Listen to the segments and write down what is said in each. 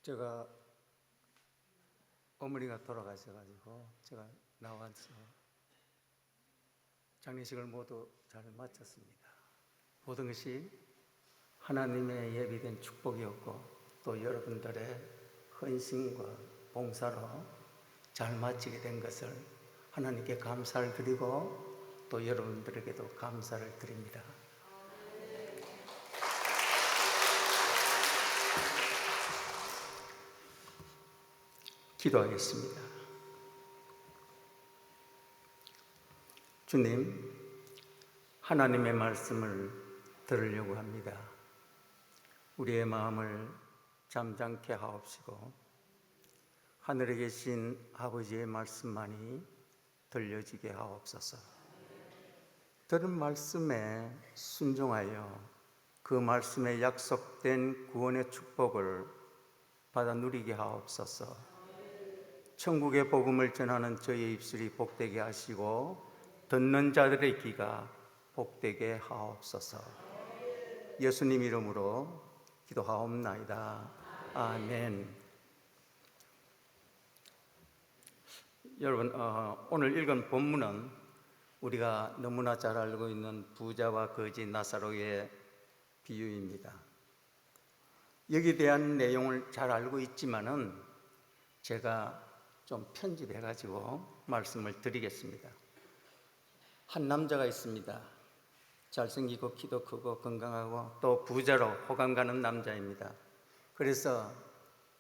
제가 어머니가 돌아가셔가지고 제가 나와서 장례식을 모두 잘 마쳤습니다. 모든 것이 하나님의 예비된 축복이었고 또 여러분들의 헌신과 봉사로 잘 마치게 된 것을 하나님께 감사를 드리고 또 여러분들에게도 감사를 드립니다. 기도하겠습니다. 주님, 하나님의 말씀을 들으려고 합니다. 우리의 마음을 잠잠케 하옵시고 하늘에 계신 아버지의 말씀만이 들려지게 하옵소서. 들은 말씀에 순종하여 그 말씀에 약속된 구원의 축복을 받아 누리게 하옵소서. 천국의 복음을 전하는 저의 입술이 복되게 하시고 듣는 자들의 귀가 복되게 하옵소서. 예수님 이름으로 기도하옵나이다. 아멘. 여러분, 오늘 읽은 본문은 우리가 너무나 잘 알고 있는 부자와 거지 나사로의 비유입니다. 여기에 대한 내용을 잘 알고 있지만은 제가 좀 편집해가지고 말씀을 드리겠습니다. 한 남자가 있습니다. 잘생기고 키도 크고 건강하고 또 부자로 호감 가는 남자입니다. 그래서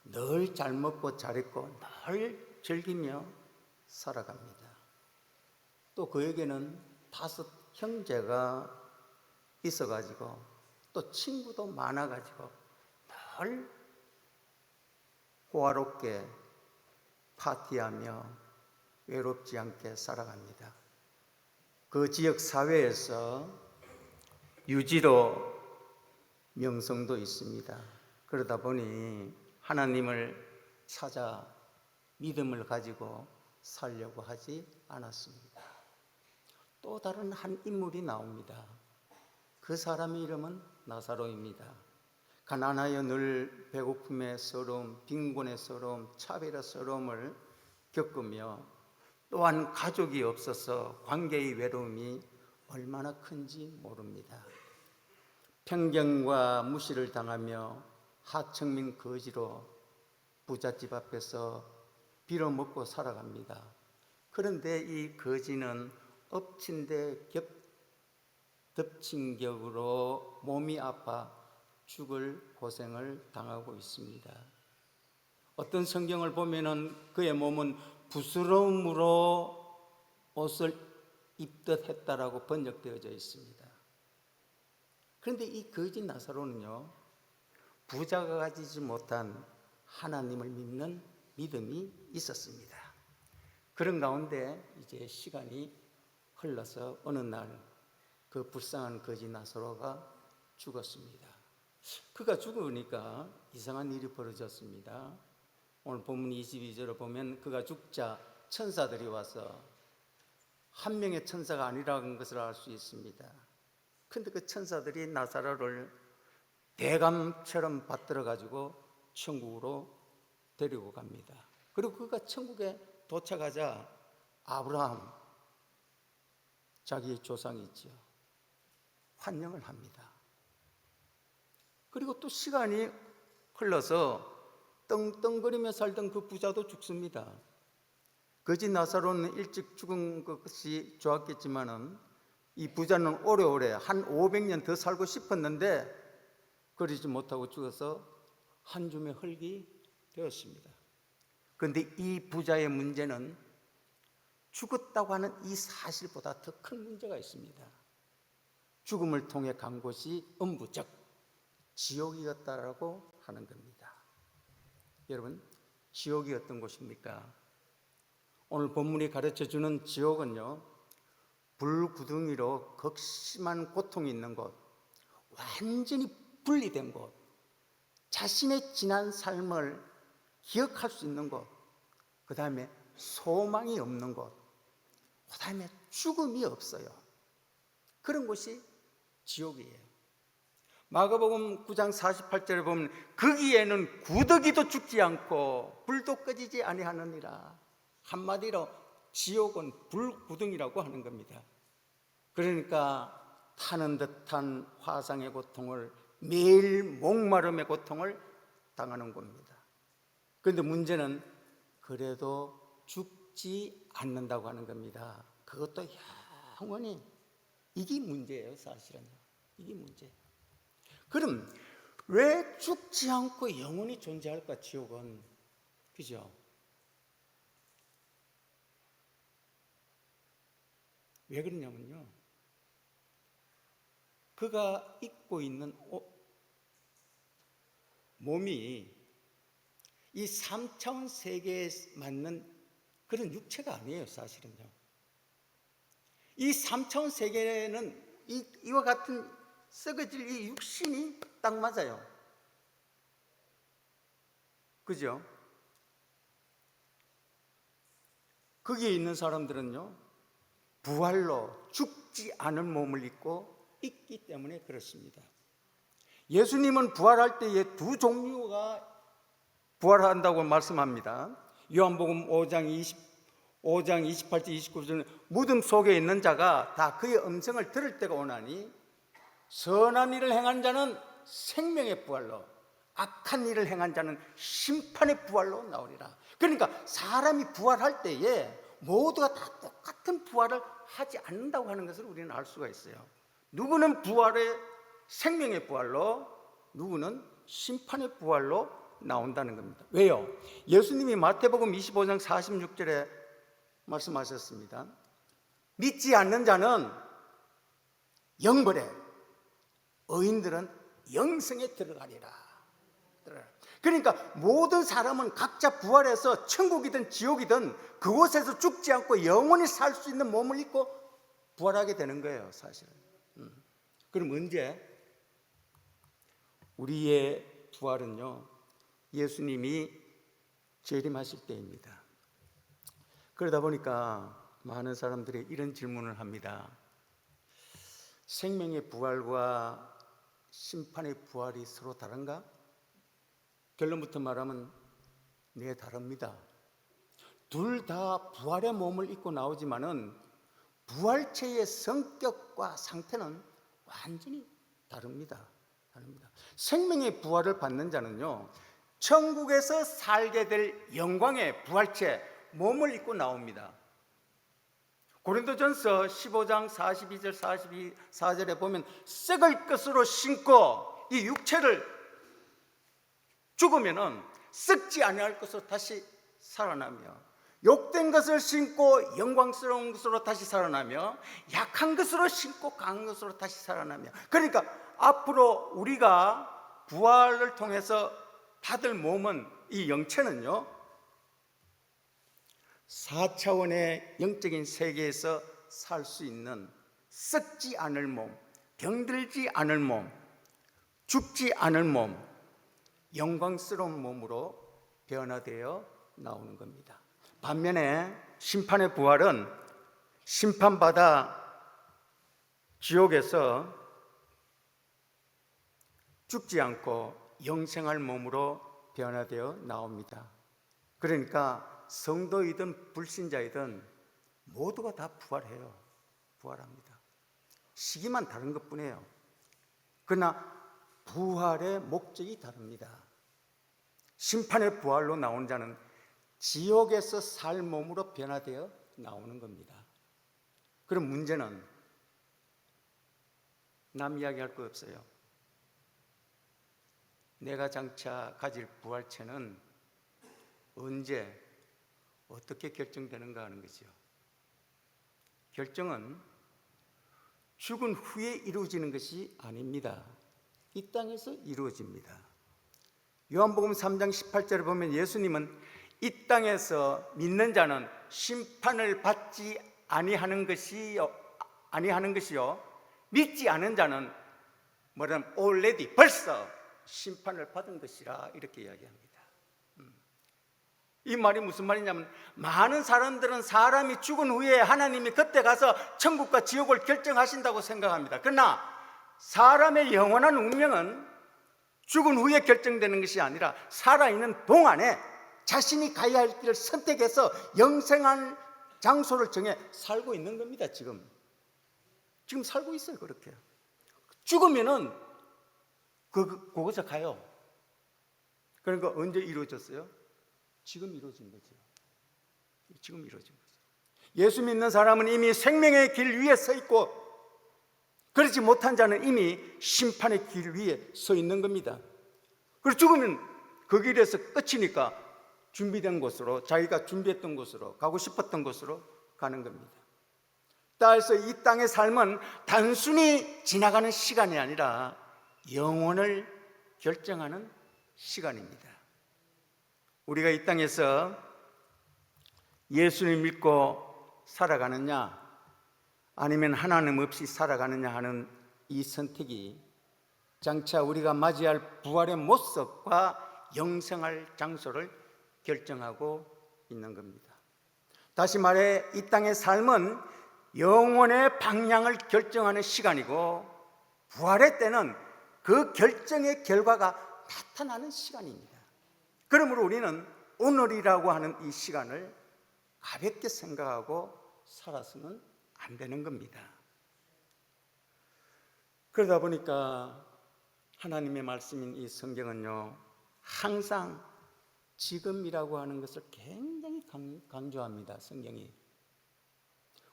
늘 잘 먹고 잘 입고 늘 즐기며 살아갑니다. 또 그에게는 5 형제가 있어가지고 또 친구도 많아가지고 늘 호화롭게 파티하며 외롭지 않게 살아갑니다. 그 지역 사회에서 유지로 명성도 있습니다. 그러다 보니 하나님을 찾아 믿음을 가지고 살려고 하지 않았습니다. 또 다른 한 인물이 나옵니다. 그 사람의 이름은 나사로입니다. 가난하여 늘 배고픔의 서러움, 빈곤의 서러움, 차별의 서러움을 겪으며 또한 가족이 없어서 관계의 외로움이 얼마나 큰지 모릅니다. 편견과 무시를 당하며 하층민 거지로 부잣집 앞에서 빌어먹고 살아갑니다. 그런데 이 거지는 엎친 데 덮친 격으로 몸이 아파 죽을 고생을 당하고 있습니다. 어떤 성경을 보면은 그의 몸은 부스러움으로 옷을 입듯 했다라고 번역되어져 있습니다. 그런데 이 거지 나사로는요, 부자가 가지지 못한 하나님을 믿는 믿음이 있었습니다. 그런 가운데 이제 시간이 흘러서 어느 날 그 불쌍한 거지 나사로가 죽었습니다. 그가 죽으니까 이상한 일이 벌어졌습니다. 오늘 본문 22절을 보면 그가 죽자 천사들이 와서 한 명의 천사가 아니라는 것을 알 수 있습니다. 그런데 그 천사들이 나사로를 대감처럼 받들어 가지고 천국으로 데리고 갑니다. 그리고 그가 천국에 도착하자 아브라함, 자기의 조상이 있죠, 환영을 합니다. 그리고 또 시간이 흘러서 떵떵거리며 살던 그 부자도 죽습니다. 거지 나사로는 일찍 죽은 것이 좋았겠지만은 이 부자는 오래오래 한 500년 더 살고 싶었는데 그러지 못하고 죽어서 한 줌의 흙이 되었습니다. 그런데 이 부자의 문제는 죽었다고 하는 이 사실보다 더 큰 문제가 있습니다. 죽음을 통해 간 곳이 음부, 즉 지옥이었다라고 하는 겁니다. 여러분, 지옥이 어떤 곳입니까? 오늘 본문이 가르쳐주는 지옥은요, 불구덩이로 극심한 고통이 있는 곳, 완전히 분리된 곳, 자신의 지난 삶을 기억할 수 있는 곳, 그 다음에 소망이 없는 곳, 그 다음에 죽음이 없어요. 그런 곳이 지옥이에요. 마가복음 9장 48절에 보면 거기에는 구더기도 죽지 않고 불도 꺼지지 아니하느니라. 한마디로 지옥은 불구덩이라고 하는 겁니다. 그러니까 타는 듯한 화상의 고통을, 매일 목마름의 고통을 당하는 겁니다. 그런데 문제는 그래도 죽지 않는다고 하는 겁니다. 그것도 영원히. 이게 문제예요, 사실은. 이게 문제예요. 그럼 왜 죽지 않고 영원히 존재할까, 지옥은? 그죠? 왜 그러냐면요, 그가 입고 있는 몸이 이 3차원 세계에 맞는 그런 육체가 아니에요, 사실은요. 이 3차원 세계는 이와 같은 썩어질 이 육신이 딱 맞아요. 그죠? 거기에 있는 사람들은요, 부활로 죽지 않은 몸을 입고 있기 때문에 그렇습니다. 예수님은 부활할 때에 두 종류가 부활한다고 말씀합니다. 요한복음 5장 28절 29절은 무덤 속에 있는 자가 다 그의 음성을 들을 때가 오나니 선한 일을 행한 자는 생명의 부활로, 악한 일을 행한 자는 심판의 부활로 나오리라. 그러니까 사람이 부활할 때에 모두가 다 똑같은 부활을 하지 않는다고 하는 것을 우리는 알 수가 있어요. 누구는 부활의 생명의 부활로, 누구는 심판의 부활로 나온다는 겁니다. 왜요? 예수님이 마태복음 25장 46절에 말씀하셨습니다. 믿지 않는 자는 영벌에, 의인들은 영생에 들어가리라. 그러니까 모든 사람은 각자 부활해서 천국이든 지옥이든 그곳에서 죽지 않고 영원히 살 수 있는 몸을 입고 부활하게 되는 거예요, 사실은. 그럼 언제? 우리의 부활은요, 예수님이 재림하실 때입니다. 그러다 보니까 많은 사람들이 이런 질문을 합니다. 생명의 부활과 심판의 부활이 서로 다른가? 결론부터 말하면 네, 다릅니다. 둘 다 부활의 몸을 입고 나오지만은 부활체의 성격과 상태는 완전히 다릅니다. 생명의 부활을 받는 자는요, 천국에서 살게 될 영광의 부활체 몸을 입고 나옵니다. 고린도전서 15장 42절 44절에 보면 썩을 것으로 신고 이 육체를 죽으면은 썩지 아니할 것으로 다시 살아나며, 욕된 것을 신고 영광스러운 것으로 다시 살아나며, 약한 것으로 신고 강한 것으로 다시 살아나며. 그러니까 앞으로 우리가 부활을 통해서 받을 몸은, 이 영체는요, 4차원의 영적인 세계에서 살 수 있는 썩지 않을 몸, 병들지 않을 몸, 죽지 않을 몸, 영광스러운 몸으로 변화되어 나오는 겁니다. 반면에 심판의 부활은 심판받아 지옥에서 죽지 않고 영생할 몸으로 변화되어 나옵니다. 그러니까 성도이든 불신자이든 모두가 다 부활해요. 부활합니다. 시기만 다른 것뿐이에요. 그러나 부활의 목적이 다릅니다. 심판의 부활로 나온 자는 지옥에서 살 몸으로 변화되어 나오는 겁니다. 그럼 문제는 남 이야기할 거 없어요. 내가 장차 가질 부활체는 언제 어떻게 결정되는가 하는 거죠. 결정은 죽은 후에 이루어지는 것이 아닙니다. 이 땅에서 이루어집니다. 요한복음 3장 18절에 보면 예수님은 이 땅에서 믿는 자는 심판을 받지 아니하는 것이요, 믿지 않은 자는 뭐냐면 already, 벌써 심판을 받은 것이라, 이렇게 이야기합니다. 이 말이 무슨 말이냐면, 많은 사람들은 사람이 죽은 후에 하나님이 그때 가서 천국과 지옥을 결정하신다고 생각합니다. 그러나 사람의 영원한 운명은 죽은 후에 결정되는 것이 아니라 살아있는 동안에 자신이 가야 할 길을 선택해서 영생한 장소를 정해 살고 있는 겁니다. 지금 살고 있어요. 그렇게 죽으면은 그곳에 가요. 그러니까 언제 이루어졌어요? 지금 이루어진 거죠. 지금 이루어진 거죠. 예수 믿는 사람은 이미 생명의 길 위에 서 있고, 그렇지 못한 자는 이미 심판의 길 위에 서 있는 겁니다. 그리고 죽으면 그 길에서 끝이니까 준비된 곳으로, 자기가 준비했던 곳으로, 가고 싶었던 곳으로 가는 겁니다. 따라서 이 땅의 삶은 단순히 지나가는 시간이 아니라 영혼을 결정하는 시간입니다. 우리가 이 땅에서 예수를 믿고 살아가느냐 아니면 하나님 없이 살아가느냐 하는 이 선택이 장차 우리가 맞이할 부활의 모습과 영생할 장소를 결정하고 있는 겁니다. 다시 말해 이 땅의 삶은 영혼의 방향을 결정하는 시간이고, 부활의 때는 그 결정의 결과가 나타나는 시간입니다. 그러므로 우리는 오늘이라고 하는 이 시간을 가볍게 생각하고 살아서는 안 되는 겁니다. 그러다 보니까 하나님의 말씀인 이 성경은요, 항상 지금이라고 하는 것을 굉장히 강조합니다. 성경이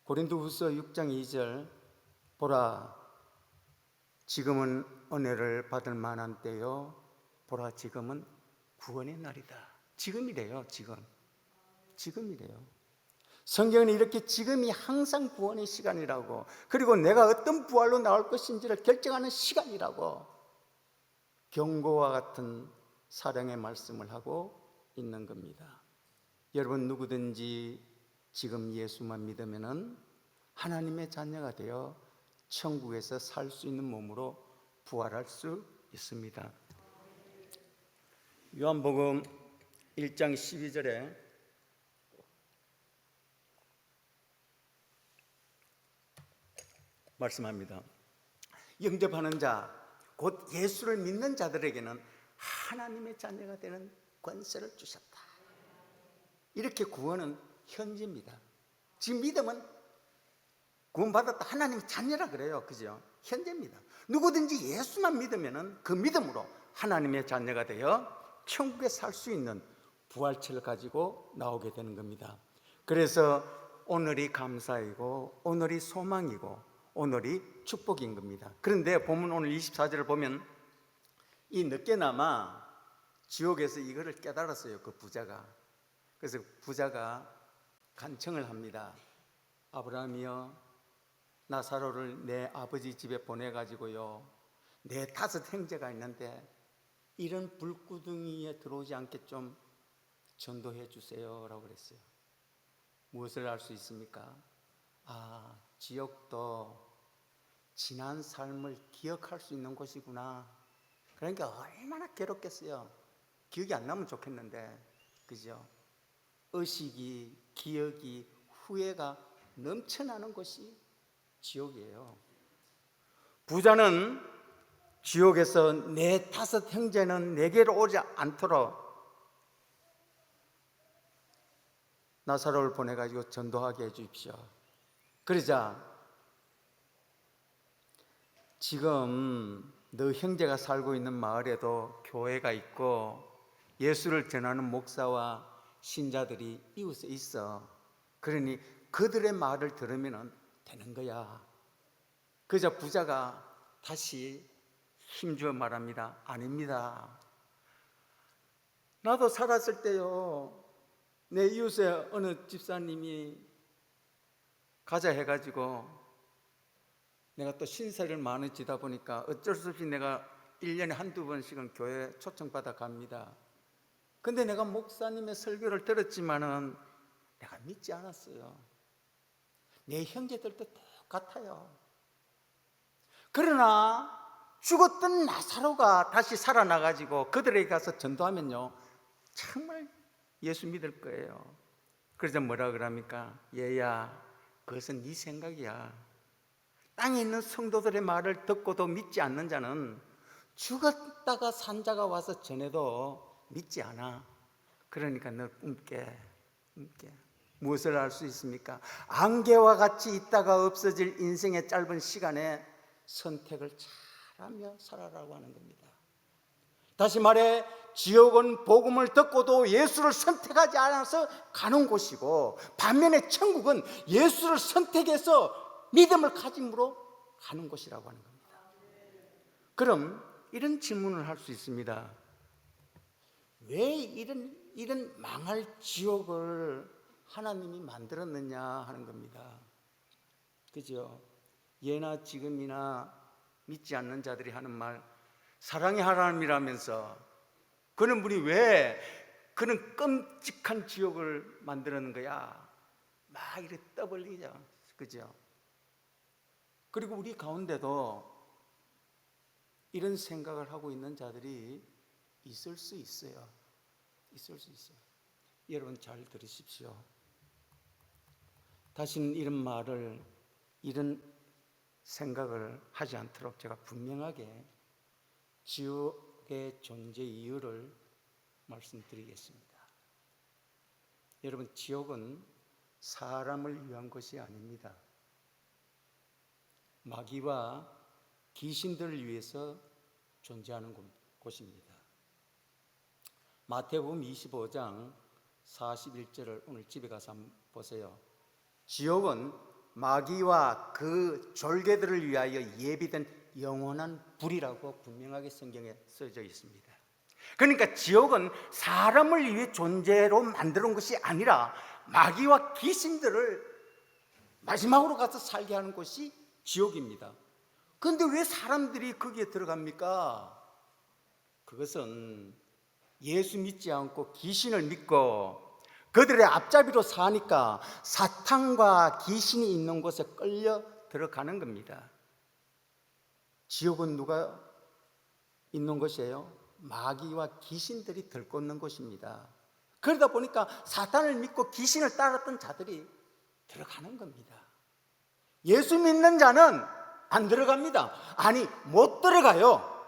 고린도후서 6장 2절, 보라 지금은 은혜를 받을 만한 때요, 보라 지금은 구원의 날이다. 지금이래요. 지금이래요. 성경은 이렇게 지금이 항상 구원의 시간이라고, 그리고 내가 어떤 부활로 나올 것인지를 결정하는 시간이라고 경고와 같은 사랑의 말씀을 하고 있는 겁니다. 여러분 누구든지 지금 예수만 믿으면은 하나님의 자녀가 되어 천국에서 살 수 있는 몸으로 부활할 수 있습니다. 요한복음 1장 12절에 말씀합니다. 영접하는 자, 곧 예수를 믿는 자들에게는 하나님의 자녀가 되는 권세를 주셨다. 이렇게 구원은 현재입니다. 지금 믿음은 구원받았다, 하나님의 자녀라 그래요. 그죠? 현재입니다. 누구든지 예수만 믿으면 그 믿음으로 하나님의 자녀가 되어 천국에 살 수 있는 부활체를 가지고 나오게 되는 겁니다. 그래서 오늘이 감사이고 오늘이 소망이고 오늘이 축복인 겁니다. 그런데 보면 오늘 24절을 보면 이 늦게나마 지옥에서 이거를 깨달았어요. 그 부자가. 그래서 부자가 간청을 합니다. 아브라함이여, 나사로를 내 아버지 집에 보내가지고요, 내 5 형제가 있는데 이런 불구덩이에 들어오지 않게 좀 전도해 주세요 라고 그랬어요. 무엇을 알 수 있습니까? 지옥도 지난 삶을 기억할 수 있는 곳이구나. 그러니까 얼마나 괴롭겠어요. 기억이 안 나면 좋겠는데, 그죠? 의식이, 기억이, 후회가 넘쳐나는 곳이 지옥이에요. 부자는 지옥에서 내 5 형제는 내게로 오지 않도록 나사로를 보내가지고 전도하게 해주십시오. 그러자 지금 너 형제가 살고 있는 마을에도 교회가 있고 예수를 전하는 목사와 신자들이 이웃에 있어. 그러니 그들의 말을 들으면 되는 거야. 그저 부자가 다시 힘주어 말합니다. 아닙니다. 나도 살았을 때요, 내 이웃에 어느 집사님이 가자 해가지고 내가 또 신세를 많이 지다 보니까 어쩔 수 없이 내가 1년에 한두 번씩은 교회 초청받아 갑니다. 근데 내가 목사님의 설교를 들었지만은 내가 믿지 않았어요. 내 형제들도 똑같아요. 그러나 죽었던 나사로가 다시 살아나가지고 그들에게 가서 전도하면요, 정말 예수 믿을 거예요. 그래서 뭐라 그럽니까? 얘야, 그것은 네 생각이야. 땅에 있는 성도들의 말을 듣고도 믿지 않는 자는 죽었다가 산 자가 와서 전해도 믿지 않아. 그러니까 너 꿈깨. 무엇을 알 수 있습니까? 안개와 같이 있다가 없어질 인생의 짧은 시간에 선택을 잘하며 살아라고 하는 겁니다. 다시 말해, 지옥은 복음을 듣고도 예수를 선택하지 않아서 가는 곳이고, 반면에 천국은 예수를 선택해서 믿음을 가짐으로 가는 곳이라고 하는 겁니다. 그럼 이런 질문을 할 수 있습니다. 왜 이런 망할 지옥을 하나님이 만들었느냐 하는 겁니다. 그죠? 예나 지금이나 믿지 않는 자들이 하는 말, 사랑의 하나님이라면서 그런 분이 왜 그런 끔찍한 지옥을 만들었는 거야? 막 이렇게 떠벌리죠. 그죠? 그리고 우리 가운데도 이런 생각을 하고 있는 자들이 있을 수 있어요. 여러분 잘 들으십시오. 다시는 이런 말을, 이런 생각을 하지 않도록 제가 분명하게 지옥의 존재 이유를 말씀드리겠습니다. 여러분, 지옥은 사람을 위한 것이 아닙니다. 마귀와 귀신들을 위해서 존재하는 곳입니다. 마태복음 25장 41절을 오늘 집에 가서 한번 보세요. 지옥은 마귀와 그 졸개들을 위하여 예비된 영원한 불이라고 분명하게 성경에 써져 있습니다. 그러니까 지옥은 사람을 위해 존재로 만들어 온 것이 아니라 마귀와 귀신들을 마지막으로 가서 살게 하는 곳이 지옥입니다. 그런데 왜 사람들이 거기에 들어갑니까? 그것은 예수 믿지 않고 귀신을 믿고 그들의 앞잡이로 사니까 사탄과 귀신이 있는 곳에 끌려 들어가는 겁니다. 지옥은 누가 있는 곳이에요? 마귀와 귀신들이 들끓는 곳입니다. 그러다 보니까 사탄을 믿고 귀신을 따랐던 자들이 들어가는 겁니다. 예수 믿는 자는 안 들어갑니다. 아니, 못 들어가요.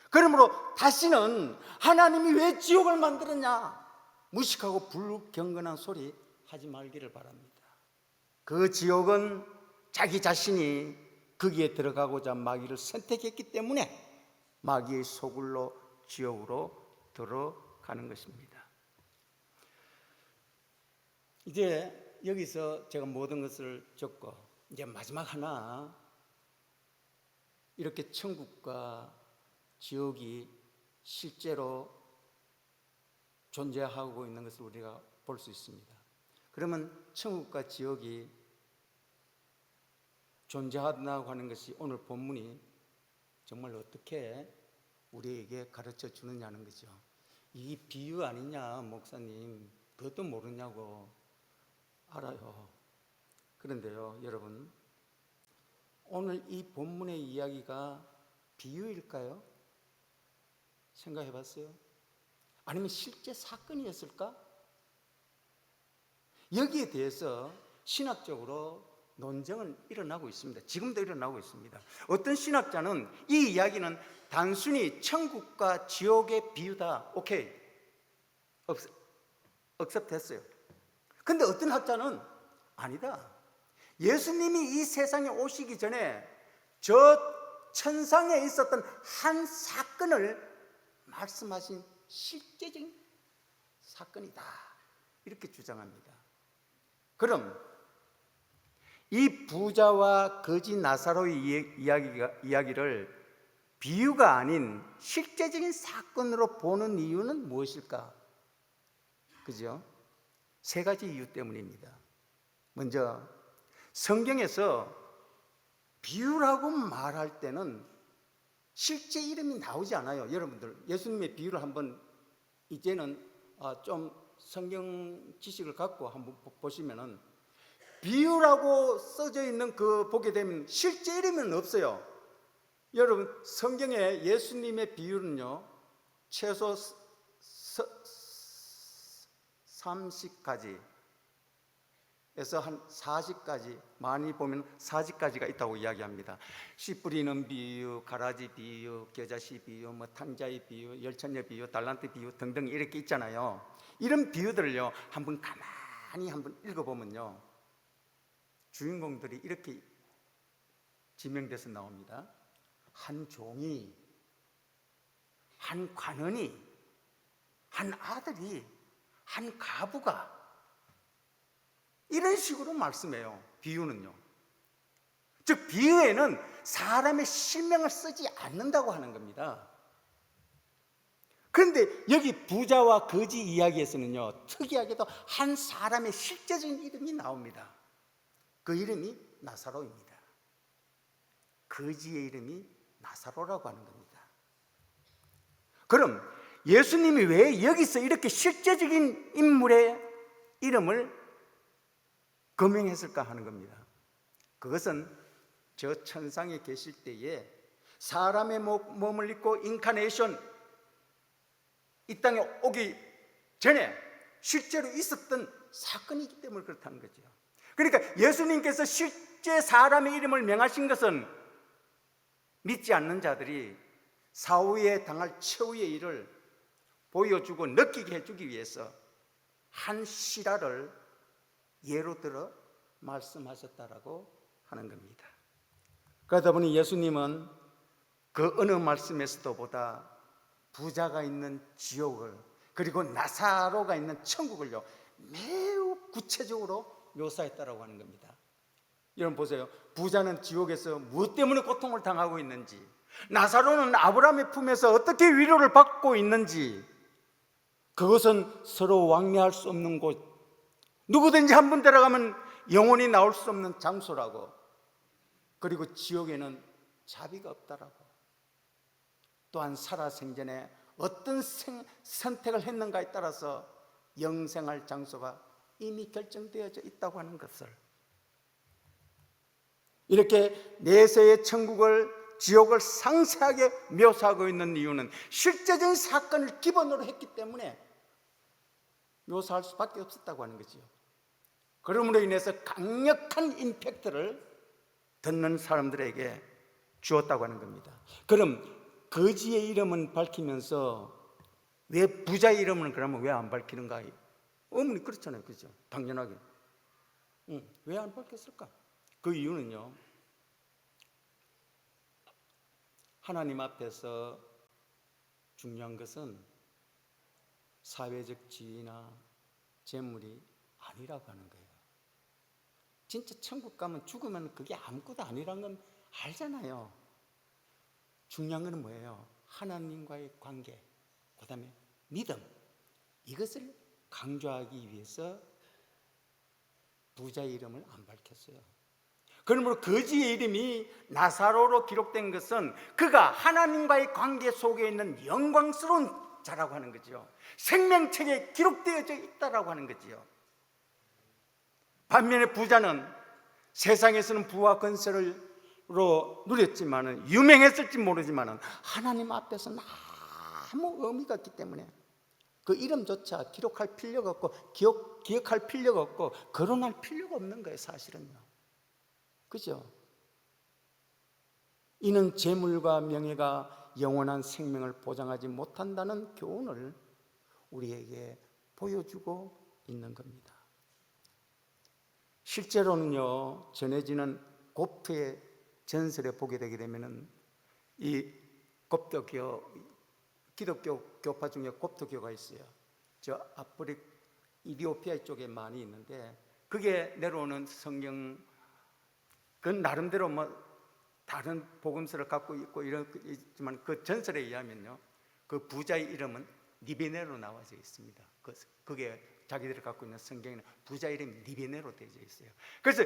그러므로 다시는 하나님이 왜 지옥을 만들었냐 무식하고 불경건한 소리 하지 말기를 바랍니다. 그 지옥은 자기 자신이 거기에 들어가고자 마귀를 선택했기 때문에 마귀의 소굴로 지옥으로 들어가는 것입니다. 이제 여기서 제가 모든 것을 적고 이제 마지막 하나, 이렇게 천국과 지옥이 실제로 존재하고 있는 것을 우리가 볼 수 있습니다. 그러면 천국과 지옥이 존재한다고 하는 것이 오늘 본문이 정말 어떻게 우리에게 가르쳐 주느냐는 거죠. 이 비유 아니냐 목사님, 그것도 모르냐고. 알아요. 그런데요, 여러분, 오늘 이 본문의 이야기가 비유일까요? 생각해 봤어요? 아니면 실제 사건이었을까? 여기에 대해서 신학적으로 논쟁은 일어나고 있습니다. 지금도 일어나고 있습니다. 어떤 신학자는 이 이야기는 단순히 천국과 지옥의 비유다. 오케이. 억셉트했어요. 근데 어떤 학자는 아니다. 예수님이 이 세상에 오시기 전에 저 천상에 있었던 한 사건을 말씀하신 실제적인 사건이다. 이렇게 주장합니다. 그럼 이 부자와 거지 나사로의 이야기를 비유가 아닌 실제적인 사건으로 보는 이유는 무엇일까? 그죠? 세 가지 이유 때문입니다. 먼저, 성경에서 비유라고 말할 때는 실제 이름이 나오지 않아요. 여러분들, 예수님의 비유를 한번 이제는 좀 성경 지식을 갖고 한번 보시면은 비유라고 써져 있는 그 보게 되면 실제 이름은 없어요. 여러분, 성경에 예수님의 비유는요, 최소 30가지, 한 40가지, 많이 보면 40가지가 있다고 이야기합니다. 씨 뿌리는 비유, 가라지 비유, 겨자씨 비유, 뭐 탕자의 비유, 열천녀 비유, 달란트 비유 등등 이렇게 있잖아요. 이런 비유들을요 한번 가만히 한번 읽어보면요, 주인공들이 이렇게 지명돼서 나옵니다. 한 종이, 한 관원이, 한 아들이, 한 가부가, 이런 식으로 말씀해요. 비유는요. 즉 비유에는 사람의 실명을 쓰지 않는다고 하는 겁니다. 그런데 여기 부자와 거지 이야기에서는요, 특이하게도 한 사람의 실제적인 이름이 나옵니다. 그 이름이 나사로입니다. 거지의 이름이 나사로라고 하는 겁니다. 그럼 예수님이 왜 여기서 이렇게 실제적인 인물의 이름을 거명했을까 하는 겁니다. 그것은 저 천상에 계실 때에 사람의 몸을 입고 인카네이션, 이 땅에 오기 전에 실제로 있었던 사건이기 때문에 그렇다는 거죠. 그러니까 예수님께서 실제 사람의 이름을 명하신 것은 믿지 않는 자들이 사후에 당할 최후의 일을 보여주고 느끼게 해주기 위해서 한 실화를 예로 들어 말씀하셨다라고 하는 겁니다. 그러다 보니 예수님은 그 어느 말씀에서도 보다 부자가 있는 지옥을, 그리고 나사로가 있는 천국을요 매우 구체적으로 묘사했다라고 하는 겁니다. 여러분 보세요. 부자는 지옥에서 무엇 때문에 고통을 당하고 있는지, 나사로는 아브라함의 품에서 어떻게 위로를 받고 있는지, 그것은 서로 왕래할 수 없는 곳, 누구든지 한 번 들어가면 영원히 나올 수 없는 장소라고, 그리고 지옥에는 자비가 없다라고, 또한 살아생전에 어떤 선택을 했는가에 따라서 영생할 장소가 이미 결정되어져 있다고 하는 것을, 이렇게 내세의 천국을, 지옥을 상세하게 묘사하고 있는 이유는 실제적인 사건을 기본으로 했기 때문에 묘사할 수밖에 없었다고 하는 거죠. 그러므로 인해서 강력한 임팩트를 듣는 사람들에게 주었다고 하는 겁니다. 그럼 거지의 이름은 밝히면서 왜 부자의 이름은 그러면 왜 안 밝히는가? 어머니 그렇잖아요, 그죠? 당연하게. 왜 안 밝혔을까? 그 이유는요, 하나님 앞에서 중요한 것은 사회적 지위나 재물이 아니라고 하는 거예요. 진짜 천국 가면 죽으면 그게 아무것도 아니라는 건 알잖아요. 중요한 건 뭐예요? 하나님과의 관계, 그 다음에 믿음, 이것을 강조하기 위해서 부자의 이름을 안 밝혔어요. 그러므로 거지의 이름이 나사로로 기록된 것은 그가 하나님과의 관계 속에 있는 영광스러운 자라고 하는 거죠. 생명책에 기록되어져 있다라고 하는 거지요. 반면에 부자는 세상에서는 부와 건설로 누렸지만은, 유명했을지 모르지만은 하나님 앞에서는 아무 의미가 없기 때문에 그 이름조차 기록할 필요가 없고 기억할 필요가 없고 거론할 필요가 없는 거예요, 사실은요. 그죠? 이는 재물과 명예가 영원한 생명을 보장하지 못한다는 교훈을 우리에게 보여주고 있는 겁니다. 실제로는요, 전해지는 곱트의 전설에 보게 되게 되면은 이 곱트교, 기독교 교파 중에 곱트교가 있어요. 저 아프리카 이디오피아 쪽에 많이 있는데, 그게 내려오는 성경, 그 나름대로 뭐 다른 복음서를 갖고 있고 이렇지만 그 전설에 의하면요, 그 부자의 이름은 니베네로 나와져 있습니다. 그게 자기들이 갖고 있는 성경에는 부자 이름이 니베네로 되어 있어요. 그래서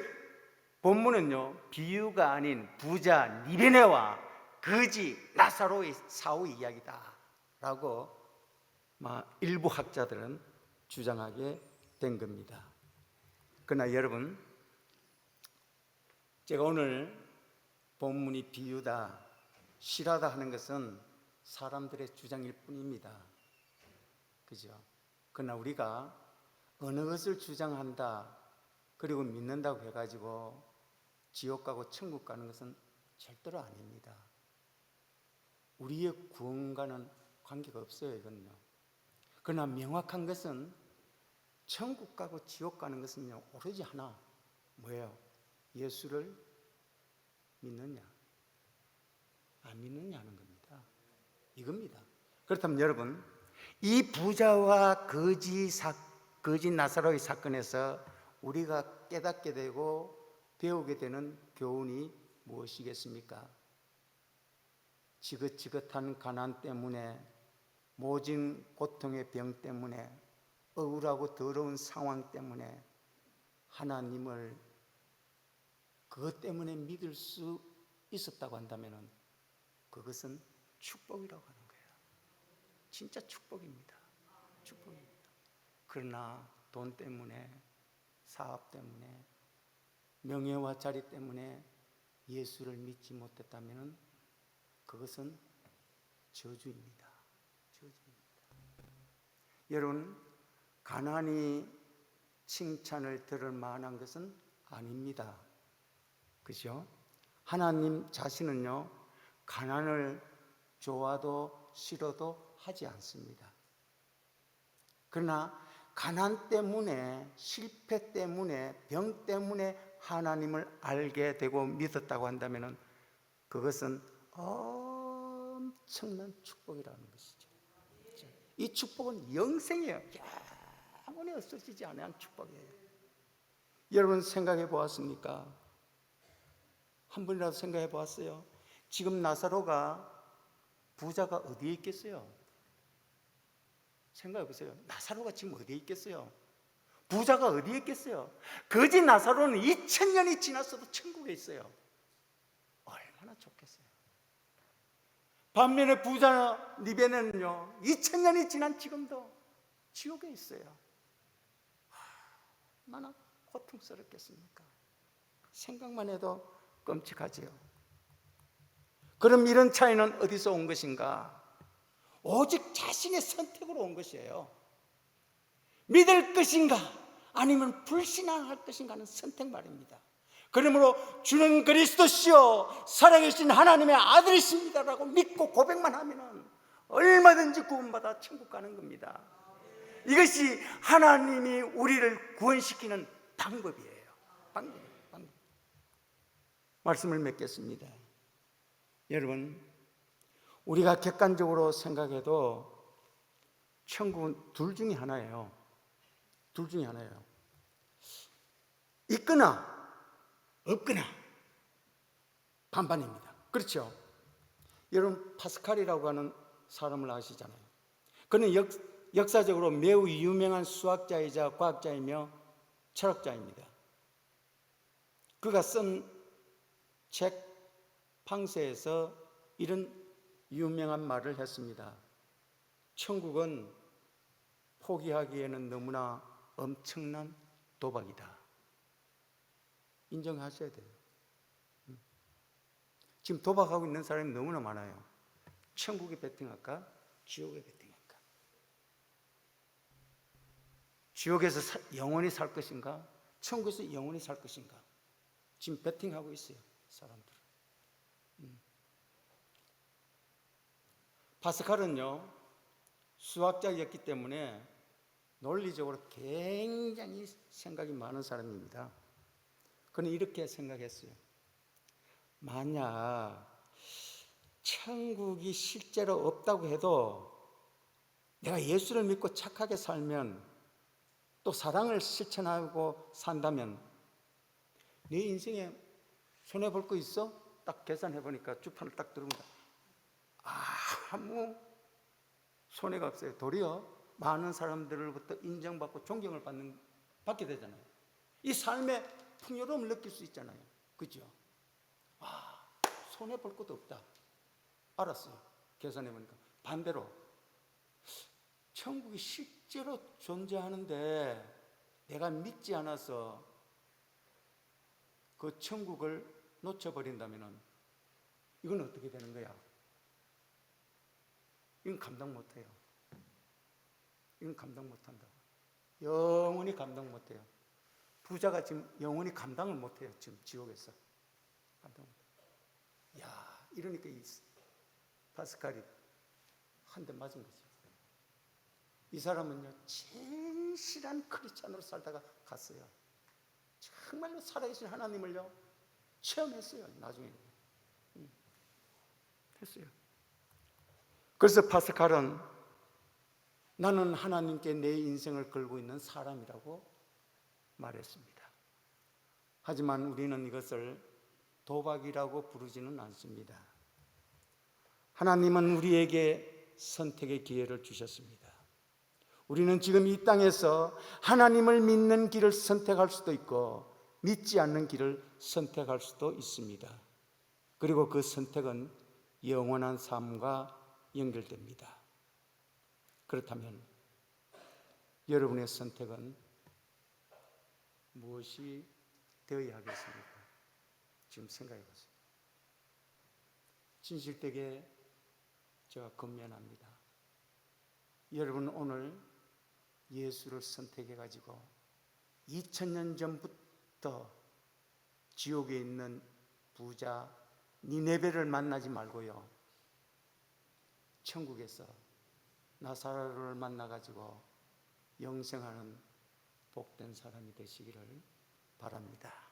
본문은요, 비유가 아닌 부자 니베네와 거지 나사로의 사후 이야기다라고 일부 학자들은 주장하게 된 겁니다. 그러나 여러분, 제가 오늘 본문이 비유다, 실화다 하는 것은 사람들의 주장일 뿐입니다. 그죠? 그러나 우리가 어느 것을 주장한다, 그리고 믿는다고 해가지고 지옥 가고 천국 가는 것은 절대로 아닙니다. 우리의 구원과는 관계가 없어요, 이건요. 그러나 명확한 것은 천국 가고 지옥 가는 것은요, 오로지 하나, 뭐예요? 예수를 믿느냐, 안 믿느냐 하는 겁니다. 이겁니다. 그렇다면 여러분, 이 부자와 거지 나사로의 사건에서 우리가 깨닫게 되고 배우게 되는 교훈이 무엇이겠습니까? 지긋지긋한 가난 때문에, 모진 고통의 병 때문에, 억울하고 더러운 상황 때문에 하나님을 그것 때문에 믿을 수 있었다고 한다면 그것은 축복이라고 하는 거예요. 진짜 축복입니다. 축복입니다. 그러나 돈 때문에, 사업 때문에, 명예와 자리 때문에 예수를 믿지 못했다면 그것은 저주입니다. 저주입니다. 여러분, 가난이 칭찬을 들을 만한 것은 아닙니다. 그죠? 하나님 자신은요, 가난을 좋아도 싫어도 하지 않습니다. 그러나 가난 때문에, 실패 때문에, 병 때문에 하나님을 알게 되고 믿었다고 한다면 그것은 엄청난 축복이라는 것이죠. 이 축복은 영생이에요. 영원히 없어지지 않는 축복이에요. 여러분 생각해 보았습니까? 한 번이라도 생각해 보았어요? 지금 나사로가, 부자가 어디에 있겠어요? 생각해 보세요. 나사로가 지금 어디에 있겠어요? 부자가 어디에 있겠어요? 거지 나사로는 2000년이 지났어도 천국에 있어요. 얼마나 좋겠어요. 반면에 부자 니베는요, 2000년이 지난 지금도 지옥에 있어요. 얼마나 고통스럽겠습니까? 생각만 해도 끔찍하지요. 그럼 이런 차이는 어디서 온 것인가? 오직 자신의 선택으로 온 것이에요. 믿을 것인가 아니면 불신앙할 것인가 하는 선택 말입니다. 그러므로 주는 그리스도시요 살아계신 하나님의 아들이십니다라고 믿고 고백만 하면 얼마든지 구원받아 천국 가는 겁니다. 이것이 하나님이 우리를 구원시키는 방법이에요. 방법. 말씀을 맺겠습니다. 여러분, 우리가 객관적으로 생각해도 천국은 둘 중에 하나예요. 둘 중에 하나예요. 있거나 없거나 반반입니다. 그렇죠? 여러분, 파스칼이라고 하는 사람을 아시잖아요. 그는 역사적으로 매우 유명한 수학자이자 과학자이며 철학자입니다. 그가 쓴 책 방세에서 이런 유명한 말을 했습니다. 천국은 포기하기에는 너무나 엄청난 도박이다. 인정하셔야 돼요. 지금 도박하고 있는 사람이 너무나 많아요. 천국에 베팅할까? 지옥에 베팅할까? 지옥에서 영원히 살 것인가? 천국에서 영원히 살 것인가? 지금 베팅하고 있어요, 사람들은. 파스칼은요, 수학자였기 때문에 논리적으로 굉장히 생각이 많은 사람입니다. 그는 이렇게 생각했어요. 만약 천국이 실제로 없다고 해도 내가 예수를 믿고 착하게 살면, 또 사랑을 실천하고 산다면 내 인생에 손해볼 거 있어? 딱 계산해보니까 주판을 딱 들으니까 아무 손해가 없어요. 도리어 많은 사람들로부터 인정받고 존경을 받게 되잖아요. 이 삶의 풍요로움을 느낄 수 있잖아요. 그죠? 손해볼 것도 없다. 알았어요. 계산해보니까. 반대로 천국이 실제로 존재하는데 내가 믿지 않아서 그 천국을 놓쳐버린다면 이건 어떻게 되는 거야? 이건 감당 못해요. 이건 감당 못한다고. 영원히 감당 못해요. 부자가 지금 영원히 감당을 못해요. 지금 지옥에서 감당 못해요. 야, 이러니까 이 파스칼이 한 대 맞은 거죠. 이 사람은요, 진실한 크리스찬으로 살다가 갔어요. 정말로 살아계신 하나님을요 체험했어요. 나중에 했어요. 그래서 파스칼은 나는 하나님께 내 인생을 걸고 있는 사람이라고 말했습니다. 하지만 우리는 이것을 도박이라고 부르지는 않습니다. 하나님은 우리에게 선택의 기회를 주셨습니다. 우리는 지금 이 땅에서 하나님을 믿는 길을 선택할 수도 있고 믿지 않는 길을 선택할 수도 있습니다. 그리고 그 선택은 영원한 삶과 연결됩니다. 그렇다면 여러분의 선택은 무엇이 되어야 하겠습니까? 지금 생각해 보세요. 진실되게 제가 건면합니다. 여러분 오늘 예수를 선택해 가지고 2000년 전부터 지옥에 있는 부자 니네베를 만나지 말고요, 천국에서 나사로를 만나 가지고 영생하는 복된 사람이 되시기를 바랍니다.